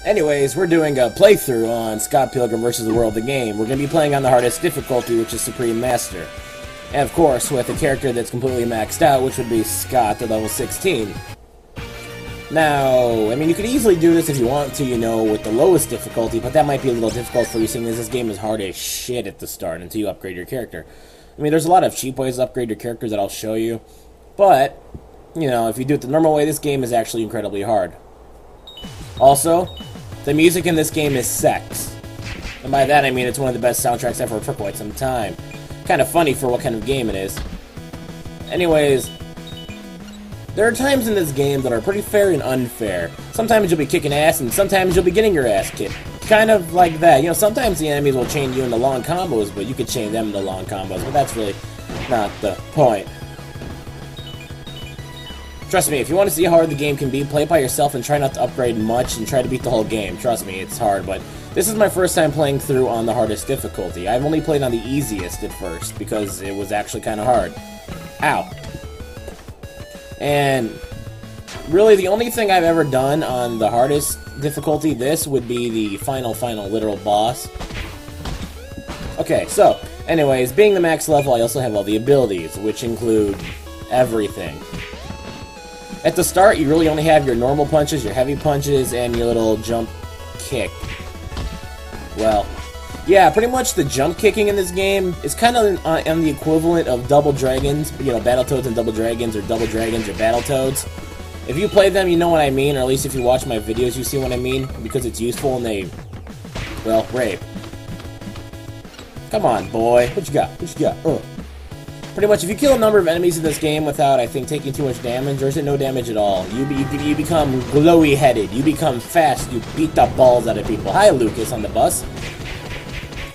Anyways, we're doing a playthrough on Scott Pilgrim vs. the World, the game. We're going to be playing on the hardest difficulty, which is Supreme Master. And of course, with a character that's completely maxed out, which would be Scott at level 16. Now, I mean, you could easily do this if you want to, you know, with the lowest difficulty, but that might be a little difficult for you, seeing as this game is hard as shit at the start until you upgrade your character. I mean, there's a lot of cheap ways to upgrade your characters that I'll show you, but, you know, if you do it the normal way, this game is actually incredibly hard. Also, the music in this game is sex. And by that I mean it's one of the best soundtracks ever for quite some time. Kind of funny for what kind of game it is. Anyways, there are times in this game that are pretty fair and unfair. Sometimes you'll be kicking ass, and sometimes you'll be getting your ass kicked. Kind of like that. You know, sometimes the enemies will chain you into long combos, but you could chain them into long combos, but that's really not the point. Trust me, if you want to see how hard the game can be, play it by yourself and try not to upgrade much and try to beat the whole game. Trust me, it's hard, but this is my first time playing through on the hardest difficulty. I've only played on the easiest at first, because it was actually kind of hard. Ow. And really, the only thing I've ever done on the hardest difficulty, this would be the final literal boss. Okay, so, anyways, being the max level, I also have all the abilities, which include everything. At the start, you really only have your normal punches, your heavy punches, and your little jump kick. Well, yeah, pretty much the jump kicking in this game is kind of on the equivalent of Double Dragons, you know, Battletoads and Double Dragons, or Double Dragons or Battletoads. If you play them, you know what I mean, or at least if you watch my videos, you see what I mean, because it's useful and they, well, rape. Come on, boy. What you got? What you got? Pretty much, if you kill a number of enemies in this game without, I think, taking too much damage, or is it no damage at all, you become glowy-headed, you become fast, you beat the balls out of people. Hi, Lucas, on the bus.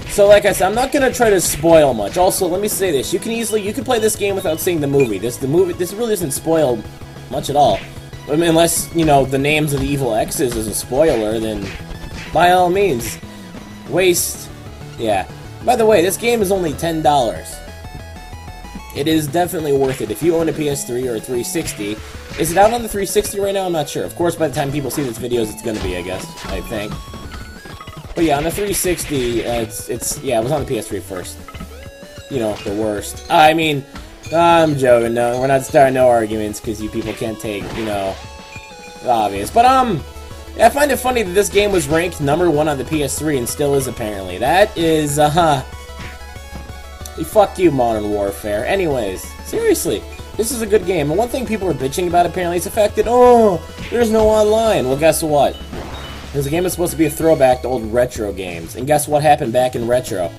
So, like I said, I'm not going to try to spoil much. Also, let me say this, you can play this game without seeing the movie. This really doesn't spoil much at all. I mean, unless, you know, the names of the evil X's is a spoiler, then by all means, waste, yeah. By the way, this game is only $10. It is definitely worth it if you own a PS3 or a 360. Is it out on the 360 right now? I'm not sure. Of course, by the time people see this videos, it's going to be, I guess, I think. But yeah, on the 360, yeah, it was on the PS3 first. You know, the worst. I mean, I'm joking, no, we're not starting no arguments, because you people can't take, you know, the obvious. But, I find it funny that this game was ranked #1 on the PS3 and still is, apparently. That is, fuck you, Modern Warfare. Anyways, seriously, this is a good game. And one thing people are bitching about, apparently, is the fact that, oh, there's no online. Well, guess what? This game is supposed to be a throwback to old retro games. And guess what happened back in retro?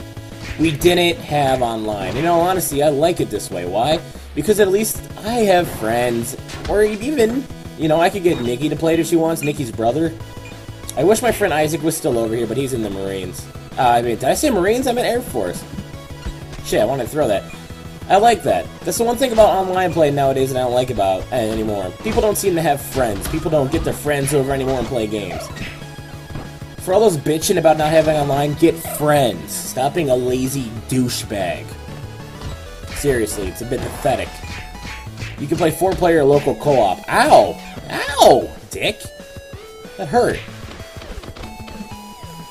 We didn't have online. You know, honestly, I like it this way. Why? Because at least I have friends. Or even, you know, I could get Nikki to play it if she wants. Nikki's brother. I wish my friend Isaac was still over here, but he's in the Marines. I mean, did I say Marines? I meant Air Force. Shit, I wanted to throw that. I like that. That's the one thing about online play nowadays that I don't like about anymore. People don't seem to have friends. People don't get their friends over anymore and play games. For all those bitching about not having online, get friends. Stop being a lazy douchebag. Seriously, it's a bit pathetic. You can play 4-player local co-op. Ow! Ow! Dick! That hurt.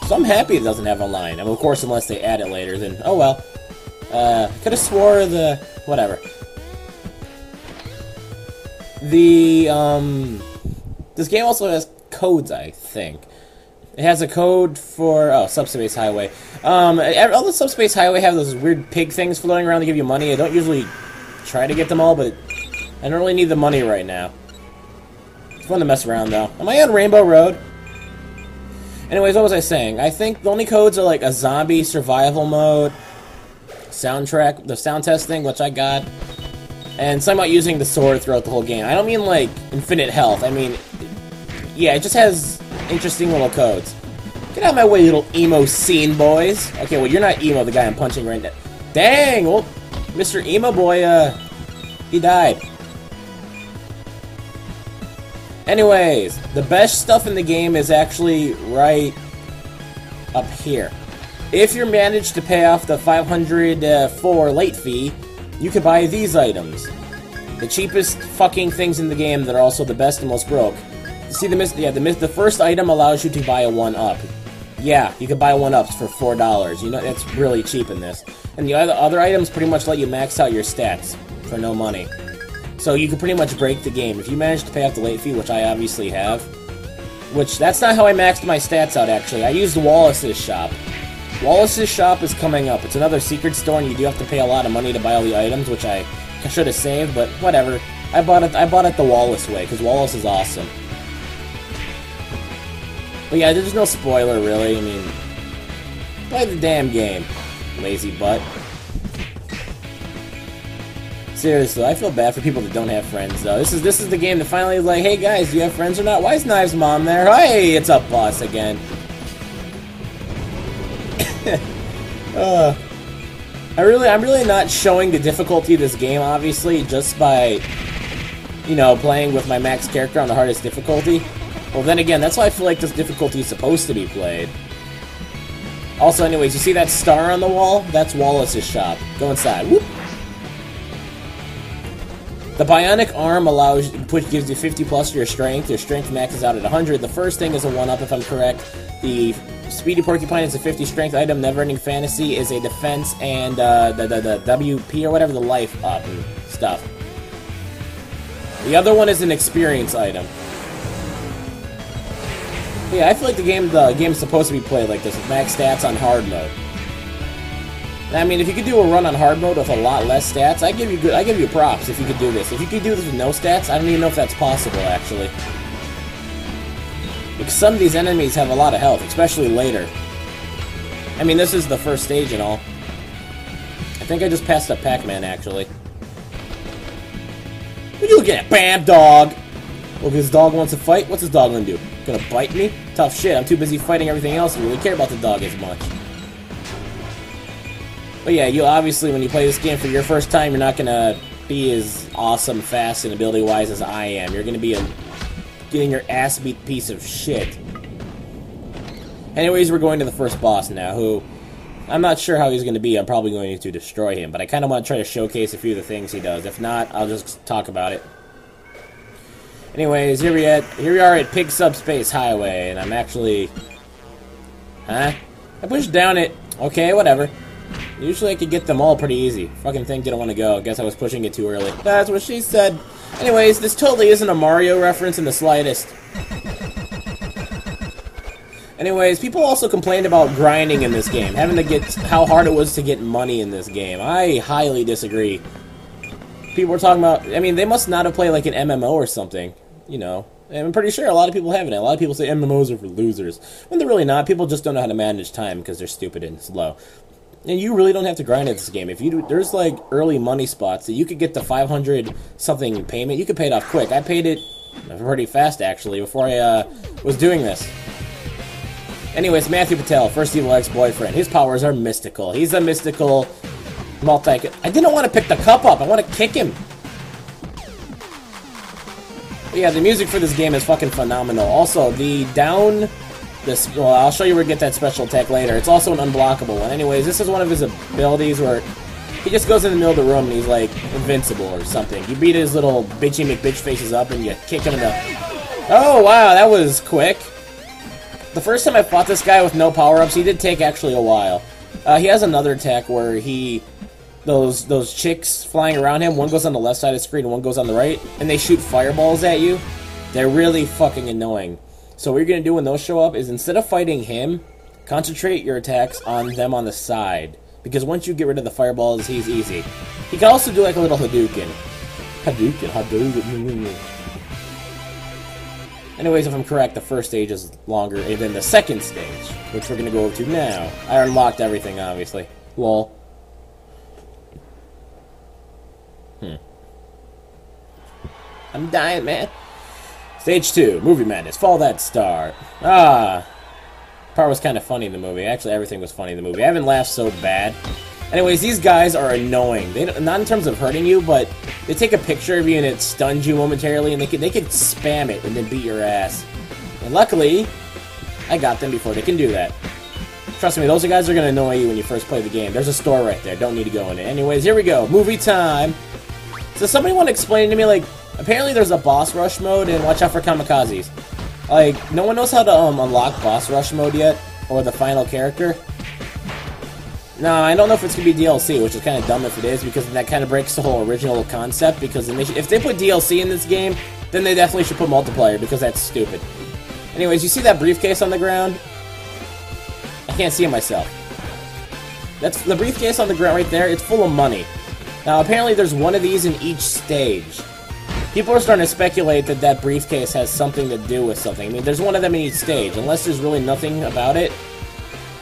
So I'm happy it doesn't have online. I mean, of course, unless they add it later, then oh well. Could have swore the... whatever. This game also has codes, I think. It has a code for... oh, Subspace Highway. All the Subspace Highway have those weird pig things floating around to give you money. I don't usually try to get them all, but I don't really need the money right now. It's fun to mess around, though. Am I on Rainbow Road? Anyways, what was I saying? I think the only codes are like a zombie survival mode, soundtrack, the sound test thing, which I got, and something about using the sword throughout the whole game. I don't mean like infinite health. I mean, yeah, it just has interesting little codes. Get out of my way, little emo scene boys. Okay, well, you're not emo, the guy I'm punching right now. Dang, well, Mr. Emo Boy, he died. Anyways, the best stuff in the game is actually right up here. If you manage to pay off the 504 late fee, you can buy these items. The cheapest fucking things in the game that are also the best and most broke. See the first item allows you to buy a 1-up. Yeah, you can buy 1-ups for $4. You know, that's really cheap in this. And the other items pretty much let you max out your stats for no money. So you can pretty much break the game. If you manage to pay off the late fee, which I obviously have, which that's not how I maxed my stats out, actually. I used Wallace's shop. Wallace's shop is coming up. It's another secret store, and you do have to pay a lot of money to buy all the items, which I should have saved, but whatever. I bought it the Wallace way, because Wallace is awesome. But yeah, there's no spoiler, really. I mean, play the damn game, lazy butt. Seriously, I feel bad for people that don't have friends, though. This is the game that finally is like, hey guys, do you have friends or not? Why is Knives' mom there? Hey, it's a boss again. I'm really not showing the difficulty of this game, obviously, just by, you know, playing with my max character on the hardest difficulty. Well, then again, that's why I feel like this difficulty is supposed to be played. Also, anyways, you see that star on the wall? That's Wallace's shop. Go inside. Whoop. The bionic arm gives you 50 plus to your strength. Your strength maxes out at 100. The first thing is a 1-up, if I'm correct. The Speedy Porcupine is a 50 strength item. Never-ending Fantasy is a defense, and the WP or whatever, the life up and stuff. The other one is an experience item. Yeah, I feel like the game is supposed to be played like this, with max stats on hard mode. I mean, if you could do a run on hard mode with a lot less stats, I give you props if you could do this. If you could do this with no stats, I don't even know if that's possible, actually. Because some of these enemies have a lot of health, especially later. I mean, this is the first stage and all. I think I just passed up Pac-Man, actually. What you looking at? Bam, dog! Look, his dog wants to fight. What's his dog gonna do? Gonna bite me? Tough shit. I'm too busy fighting everything else to really care about the dog as much. But yeah, you obviously, when you play this game for your first time, you're not gonna be as awesome, fast, and ability-wise as I am. You're gonna be getting your ass beat piece of shit. Anyways, we're going to the first boss now, who I'm not sure how he's gonna be. I'm probably going to destroy him, but I kind of want to try to showcase a few of the things he does. If not, I'll just talk about it. Anyways, here we are at Pig Subspace Highway, and I'm actually... Huh? I pushed down it. Okay, whatever. Usually I could get them all pretty easy. Fucking thing didn't want to go. Guess I was pushing it too early. That's what she said. Anyways, this totally isn't a Mario reference in the slightest. Anyways, people also complained about grinding in this game. Having to get... how hard it was to get money in this game. I highly disagree. People were talking about... I mean, they must not have played like an MMO or something. You know. And I'm pretty sure a lot of people haven't. A lot of people say MMOs are for losers. When they're really not. People just don't know how to manage time because they're stupid and slow. And you really don't have to grind at this game. If you do, there's like early money spots that you could get the 500 something payment. You could pay it off quick. I paid it pretty fast actually before I was doing this. Anyways, Matthew Patel, first evil ex-boyfriend. His powers are mystical. He's a mystical multi... I didn't want to pick the cup up. I want to kick him. But yeah, the music for this game is fucking phenomenal. Also, well, I'll show you where to get that special attack later. It's also an unblockable one. Anyways, this is one of his abilities where he just goes in the middle of the room and he's like invincible or something. You beat his little bitchy McBitch faces up and you kick him in the... Oh, wow, that was quick. The first time I fought this guy with no power-ups, he did take actually a while. He has another attack where those chicks flying around him, one goes on the left side of the screen and one goes on the right, and they shoot fireballs at you. They're really fucking annoying. So what you're going to do when those show up is instead of fighting him, concentrate your attacks on them on the side. Because once you get rid of the fireballs, he's easy. He can also do like a little Hadouken. Hadouken. Anyways, if I'm correct, the first stage is longer than the second stage, which we're going to go over to now. I unlocked everything, obviously. Lol. I'm dying, man. Stage 2, Movie Madness. Follow that star. Part was kind of funny in the movie. Actually, everything was funny in the movie. I haven't laughed so bad. Anyways, these guys are annoying. Not in terms of hurting you, but they take a picture of you and it stuns you momentarily, and they can spam it and then beat your ass. And luckily, I got them before they can do that. Trust me, those guys are going to annoy you when you first play the game. There's a store right there. Don't need to go in it. Anyways, here we go. Movie time. So somebody want to explain to me, like, apparently there's a boss rush mode, and watch out for kamikazes. Like, no one knows how to unlock boss rush mode yet, or the final character. No, I don't know if it's going to be DLC, which is kind of dumb if it is, because that kind of breaks the whole original concept, because if they put DLC in this game, then they definitely should put multiplayer, because that's stupid. Anyways, you see that briefcase on the ground? I can't see it myself. That's the briefcase on the ground right there. It's full of money. Now, apparently there's one of these in each stage. People are starting to speculate that that briefcase has something to do with something. I mean, there's one of them in each stage. Unless there's really nothing about it,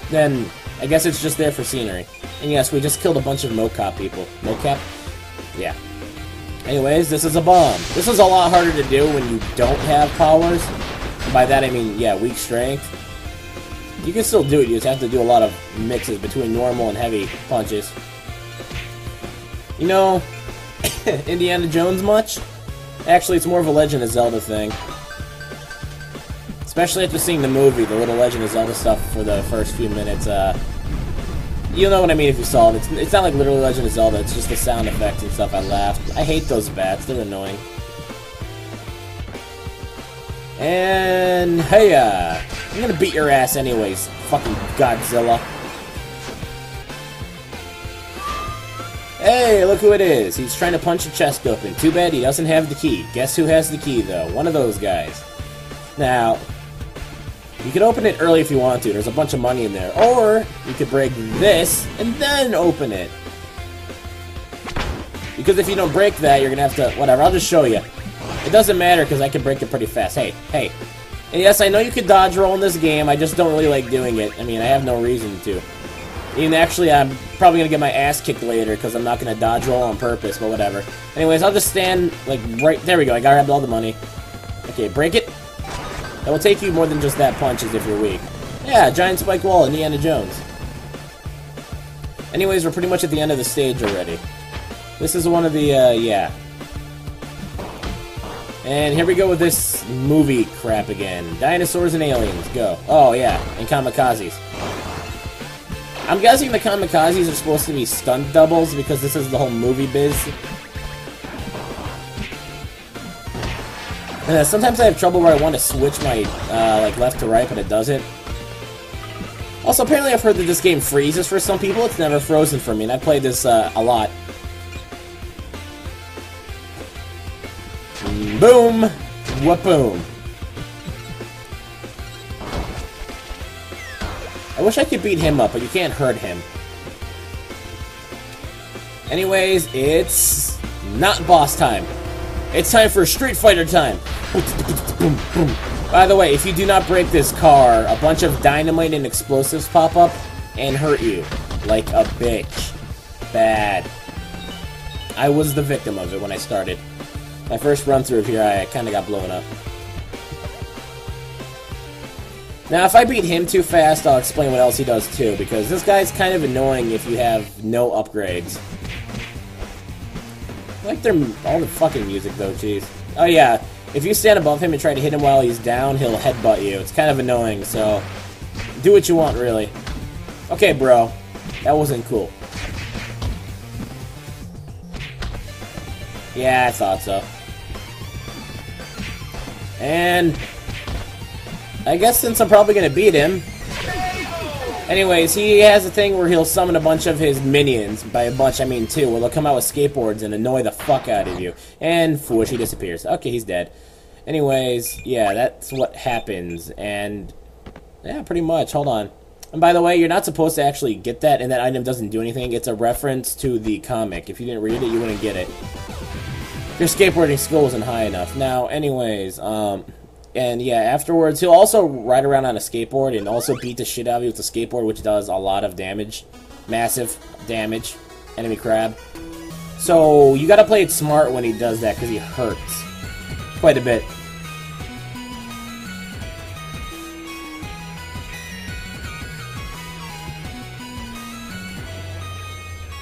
then I guess it's just there for scenery. And yes, we just killed a bunch of mocap people. Mocap? Yeah. Anyways, this is a bomb. This is a lot harder to do when you don't have powers. And by that I mean, yeah, weak strength. You can still do it, you just have to do a lot of mixes between normal and heavy punches. You know, Indiana Jones much? Actually, it's more of a Legend of Zelda thing. Especially after seeing the movie, the little Legend of Zelda stuff for the first few minutes. You'll know what I mean if you saw it. It's not like literally Legend of Zelda, it's just the sound effects and stuff. I laughed. I hate those bats, they're annoying. And, hey, I'm gonna beat your ass anyways, fucking Godzilla. Hey, look who it is. He's trying to punch a chest open. Too bad he doesn't have the key. Guess who has the key, though? One of those guys. Now, you can open it early if you want to. There's a bunch of money in there. Or, you could break this and then open it. Because if you don't break that, you're gonna have to... Whatever, I'll just show you. It doesn't matter because I can break it pretty fast. Hey, hey. And yes, I know you can dodge roll in this game. I just don't really like doing it. I mean, I have no reason to. And actually, I'm probably going to get my ass kicked later because I'm not going to dodge roll on purpose, but whatever. Anyways, I'll just stand, like, right... There we go, I grabbed all the money. Okay, break it. That will take you more than just that punch as if you're weak. Yeah, giant spike wall, Indiana Jones. Anyways, we're pretty much at the end of the stage already. This is one of the, yeah. And here we go with this movie crap again. Dinosaurs and aliens, go. Oh, yeah, and kamikazes. I'm guessing the kamikazes are supposed to be stunt doubles because this is the whole movie biz. Sometimes I have trouble where I want to switch my, like, left to right, but it doesn't. Also, apparently I've heard that this game freezes for some people. It's never frozen for me, and I played this, a lot. Boom! Wha-boom! I wish I could beat him up, but you can't hurt him. Anyways, it's not boss time. It's time for Street Fighter time. By the way, if you do not break this car, a bunch of dynamite and explosives pop up and hurt you. Like a bitch. Bad. I was the victim of it when I started. My first run through here, I kind of got blown up. Now, if I beat him too fast, I'll explain what else he does too, because this guy's kind of annoying if you have no upgrades. I like all the fucking music though, jeez. Oh yeah, if you stand above him and try to hit him while he's down, he'll headbutt you. It's kind of annoying, so do what you want, really. Okay, bro, that wasn't cool. Yeah, I thought so. And I guess since I'm probably gonna beat him... Anyways, he has a thing where he'll summon a bunch of his minions. By a bunch, I mean two, where they'll come out with skateboards and annoy the fuck out of you. And foosh, he disappears. Okay, he's dead. Anyways, yeah, that's what happens. And, yeah, pretty much. Hold on. And by the way, you're not supposed to actually get that, and that item doesn't do anything. It's a reference to the comic. If you didn't read it, you wouldn't get it. Your skateboarding skill wasn't high enough. Now, anyways, and yeah, afterwards, he'll also ride around on a skateboard and also beat the shit out of you with a skateboard, which does a lot of damage. Massive damage. Enemy crab. So, you gotta play it smart when he does that, because he hurts. Quite a bit.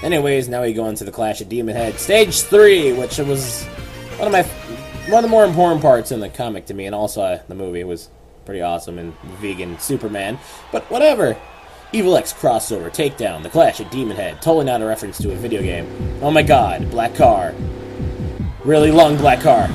Anyways, now we go into the Clash of Demon Head. Stage 3, which was one of the more important parts in the comic to me, and also the movie was pretty awesome, and vegan Superman. But whatever. Evil X crossover, takedown, the Clash of Demon Head. Totally not a reference to a video game. Oh my god, black car. Really long black car.